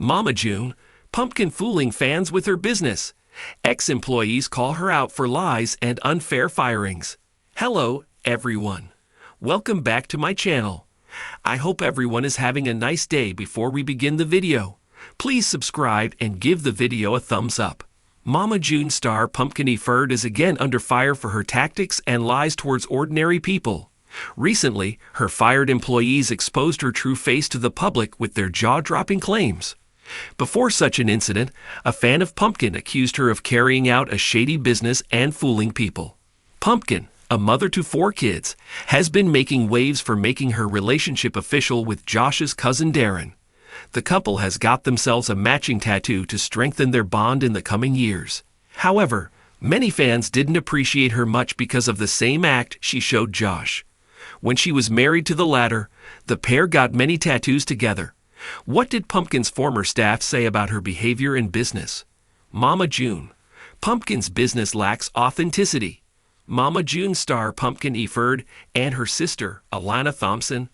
Mama June, Pumpkin fooling fans with her business. Ex-employees call her out for lies and unfair firings. Hello, everyone. Welcome back to my channel. I hope everyone is having a nice day. Before we begin the video, please subscribe and give the video a thumbs up. Mama June star Pumpkin Efird is again under fire for her tactics and lies towards ordinary people. Recently, her fired employees exposed her true face to the public with their jaw-dropping claims. Before such an incident, a fan of Pumpkin accused her of carrying out a shady business and fooling people. Pumpkin, a mother to 4 kids, has been making waves for making her relationship official with Josh's cousin Darren. The couple has got themselves a matching tattoo to strengthen their bond in the coming years. However, many fans didn't appreciate her much because of the same act she showed Josh. When she was married to the latter, the pair got many tattoos together. What did Pumpkin's former staff say about her behavior in business? Mama June. Pumpkin's business lacks authenticity. Mama June star Pumpkin Efird and her sister, Alana Thompson,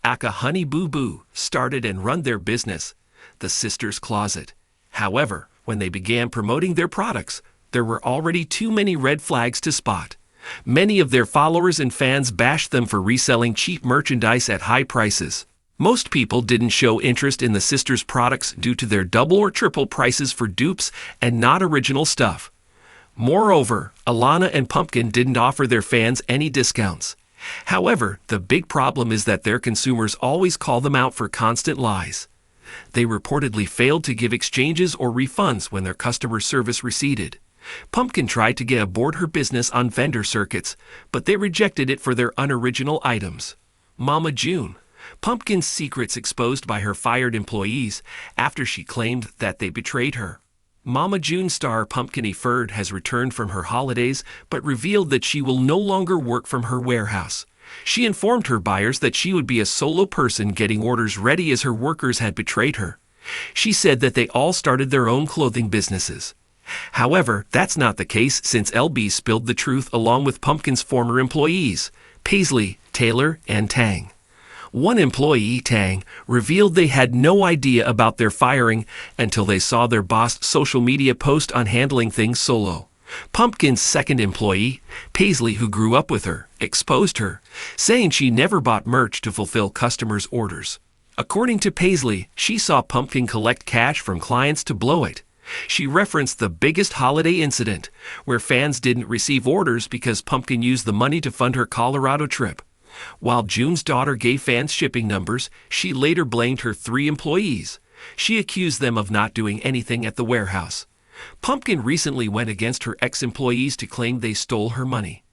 aka Honey Boo Boo, started and run their business, The Sisters Closet. However, when they began promoting their products, there were already too many red flags to spot. Many of their followers and fans bashed them for reselling cheap merchandise at high prices. Most people didn't show interest in the sisters' products due to their double or triple prices for dupes and not original stuff. Moreover, Alana and Pumpkin didn't offer their fans any discounts. However, the big problem is that their consumers always call them out for constant lies. They reportedly failed to give exchanges or refunds when their customer service receded. Pumpkin tried to get aboard her business on vendor circuits, but they rejected it for their unoriginal items. Mama June. Pumpkin's secrets exposed by her fired employees after she claimed that they betrayed her. Mama June star Pumpkin Efird has returned from her holidays but revealed that she will no longer work from her warehouse. She informed her buyers that she would be a solo person getting orders ready as her workers had betrayed her. She said that they all started their own clothing businesses. However, that's not the case since LB spilled the truth along with Pumpkin's former employees, Paisley, Taylor, and Tang. One employee, Tang, revealed they had no idea about their firing until they saw their boss' social media post on handling things solo. Pumpkin's second employee, Paisley, who grew up with her, exposed her, saying she never bought merch to fulfill customers' orders. According to Paisley, she saw Pumpkin collect cash from clients to blow it. She referenced the biggest holiday incident, where fans didn't receive orders because Pumpkin used the money to fund her Colorado trip. While June's daughter gave fans shipping numbers, she later blamed her 3 employees. She accused them of not doing anything at the warehouse. Pumpkin recently went against her ex-employees to claim they stole her money.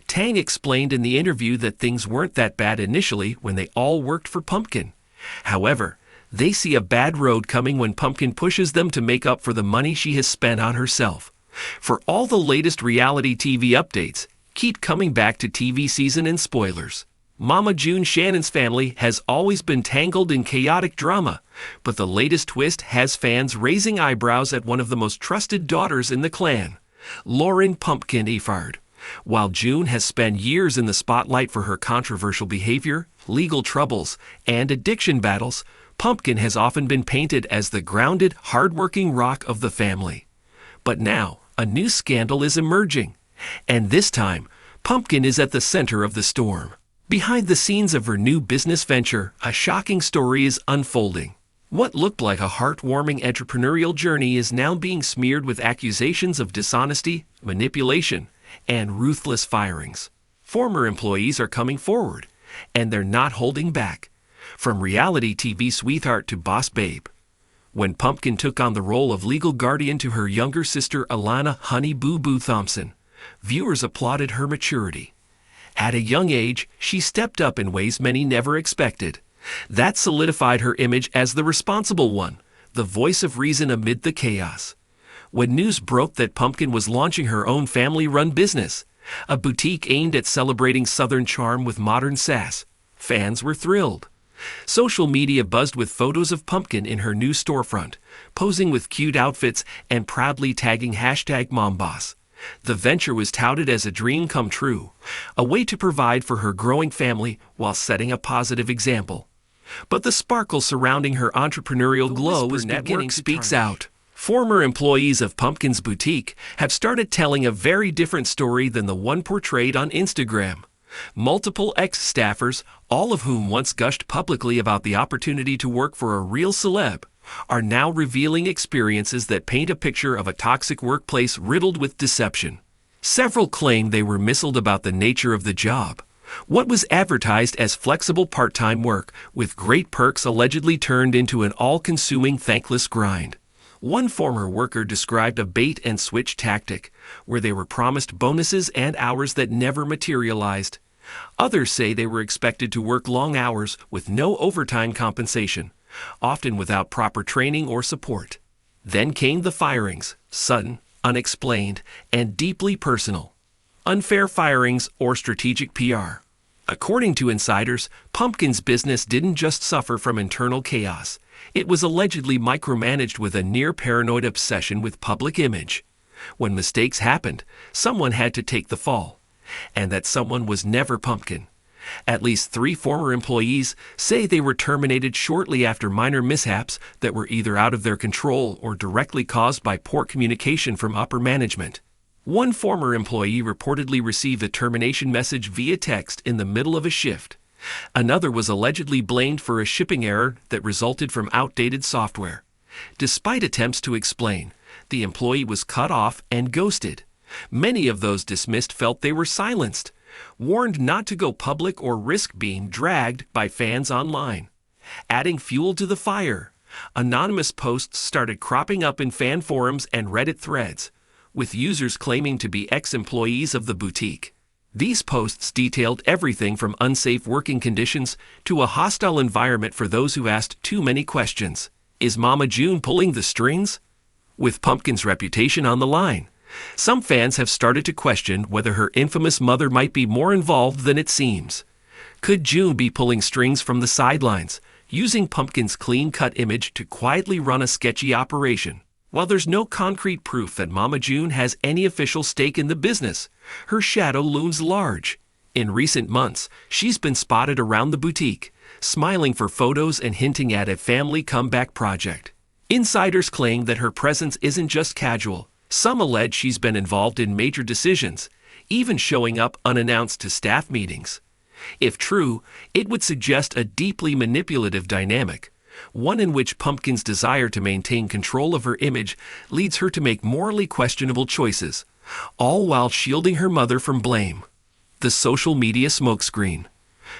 Tang explained in the interview that things weren't that bad initially when they all worked for Pumpkin. However, they see a bad road coming when Pumpkin pushes them to make up for the money she has spent on herself. For all the latest reality TV updates, keep coming back to TV season and spoilers. Mama June Shannon's family has always been tangled in chaotic drama, but the latest twist has fans raising eyebrows at one of the most trusted daughters in the clan, Lauren Pumpkin Efird. While June has spent years in the spotlight for her controversial behavior, legal troubles, and addiction battles, Pumpkin has often been painted as the grounded, hardworking rock of the family. But now, a new scandal is emerging, and this time, Pumpkin is at the center of the storm. Behind the scenes of her new business venture, a shocking story is unfolding. What looked like a heartwarming entrepreneurial journey is now being smeared with accusations of dishonesty, manipulation, and ruthless firings. Former employees are coming forward, and they're not holding back. From reality TV sweetheart to boss babe. When Pumpkin took on the role of legal guardian to her younger sister Alana Honey Boo Boo Thompson, viewers applauded her maturity. At a young age, she stepped up in ways many never expected. That solidified her image as the responsible one, the voice of reason amid the chaos. When news broke that Pumpkin was launching her own family-run business, a boutique aimed at celebrating Southern charm with modern sass, fans were thrilled. Social media buzzed with photos of Pumpkin in her new storefront, posing with cute outfits and proudly tagging #MomBoss. The venture was touted as a dream come true, a way to provide for her growing family while setting a positive example. But the sparkle surrounding her entrepreneurial glow is beginning speaks out. Former employees of Pumpkin's boutique have started telling a very different story than the one portrayed on Instagram. Multiple ex-staffers, all of whom once gushed publicly about the opportunity to work for a real celeb, are now revealing experiences that paint a picture of a toxic workplace riddled with deception. Several claim they were misled about the nature of the job. What was advertised as flexible part-time work with great perks allegedly turned into an all-consuming thankless grind. One former worker described a bait-and-switch tactic, where they were promised bonuses and hours that never materialized. Others say they were expected to work long hours with no overtime compensation, often without proper training or support. Then came the firings, sudden, unexplained, and deeply personal. Unfair firings or strategic PR. According to insiders, Pumpkin's business didn't just suffer from internal chaos. It was allegedly micromanaged with a near-paranoid obsession with public image. When mistakes happened, someone had to take the fall. And that someone was never Pumpkin. At least 3 former employees say they were terminated shortly after minor mishaps that were either out of their control or directly caused by poor communication from upper management. One former employee reportedly received a termination message via text in the middle of a shift. Another was allegedly blamed for a shipping error that resulted from outdated software. Despite attempts to explain, the employee was cut off and ghosted. Many of those dismissed felt they were silenced, warned not to go public or risk being dragged by fans online. Adding fuel to the fire, anonymous posts started cropping up in fan forums and Reddit threads, with users claiming to be ex-employees of the boutique. These posts detailed everything from unsafe working conditions to a hostile environment for those who asked too many questions. Is Mama June pulling the strings? With Pumpkin's reputation on the line, some fans have started to question whether her infamous mother might be more involved than it seems. Could June be pulling strings from the sidelines, using Pumpkin's clean-cut image to quietly run a sketchy operation? While there's no concrete proof that Mama June has any official stake in the business, her shadow looms large. In recent months, she's been spotted around the boutique, smiling for photos and hinting at a family comeback project. Insiders claim that her presence isn't just casual. Some allege she's been involved in major decisions, even showing up unannounced to staff meetings. If true, it would suggest a deeply manipulative dynamic, one in which Pumpkin's desire to maintain control of her image leads her to make morally questionable choices, all while shielding her mother from blame. The social media smokescreen.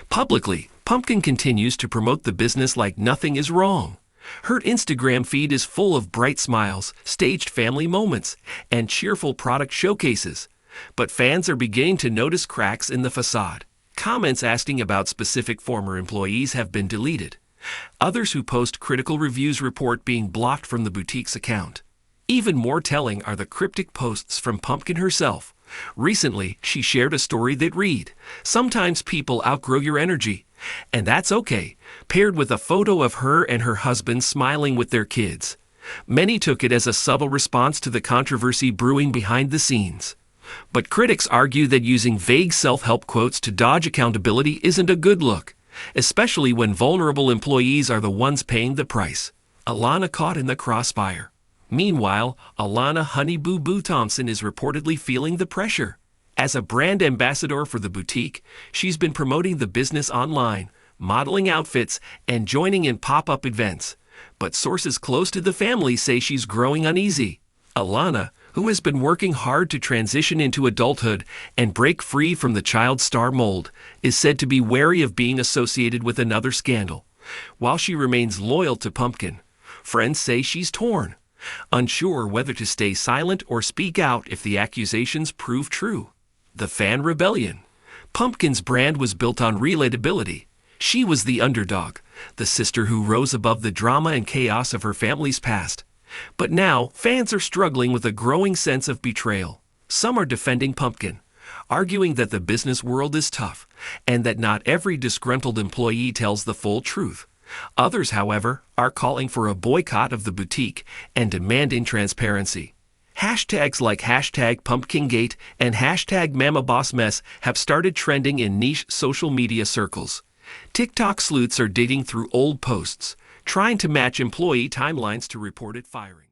Publicly, Pumpkin continues to promote the business like nothing is wrong. Her Instagram feed is full of bright smiles, staged family moments, and cheerful product showcases. But fans are beginning to notice cracks in the facade. Comments asking about specific former employees have been deleted. Others who post critical reviews report being blocked from the boutique's account. Even more telling are the cryptic posts from Pumpkin herself. Recently, she shared a story that read, "Sometimes people outgrow your energy, and that's okay," paired with a photo of her and her husband smiling with their kids. Many took it as a subtle response to the controversy brewing behind the scenes. But critics argue that using vague self-help quotes to dodge accountability isn't a good look, especially when vulnerable employees are the ones paying the price. Alana caught in the crossfire. Meanwhile, Alana Honey Boo Boo Thompson is reportedly feeling the pressure. As a brand ambassador for the boutique, she's been promoting the business online, modeling outfits, and joining in pop-up events. But sources close to the family say she's growing uneasy. Alana, who has been working hard to transition into adulthood and break free from the child star mold, is said to be wary of being associated with another scandal. While she remains loyal to Pumpkin, friends say she's torn, unsure whether to stay silent or speak out if the accusations prove true. The fan rebellion. Pumpkin's brand was built on relatability. She was the underdog, the sister who rose above the drama and chaos of her family's past. But now, fans are struggling with a growing sense of betrayal. Some are defending Pumpkin, arguing that the business world is tough, and that not every disgruntled employee tells the full truth. Others, however, are calling for a boycott of the boutique and demanding transparency. Hashtags like #PumpkinGate and #MamaBossMess have started trending in niche social media circles. TikTok sleuths are digging through old posts, trying to match employee timelines to reported firing.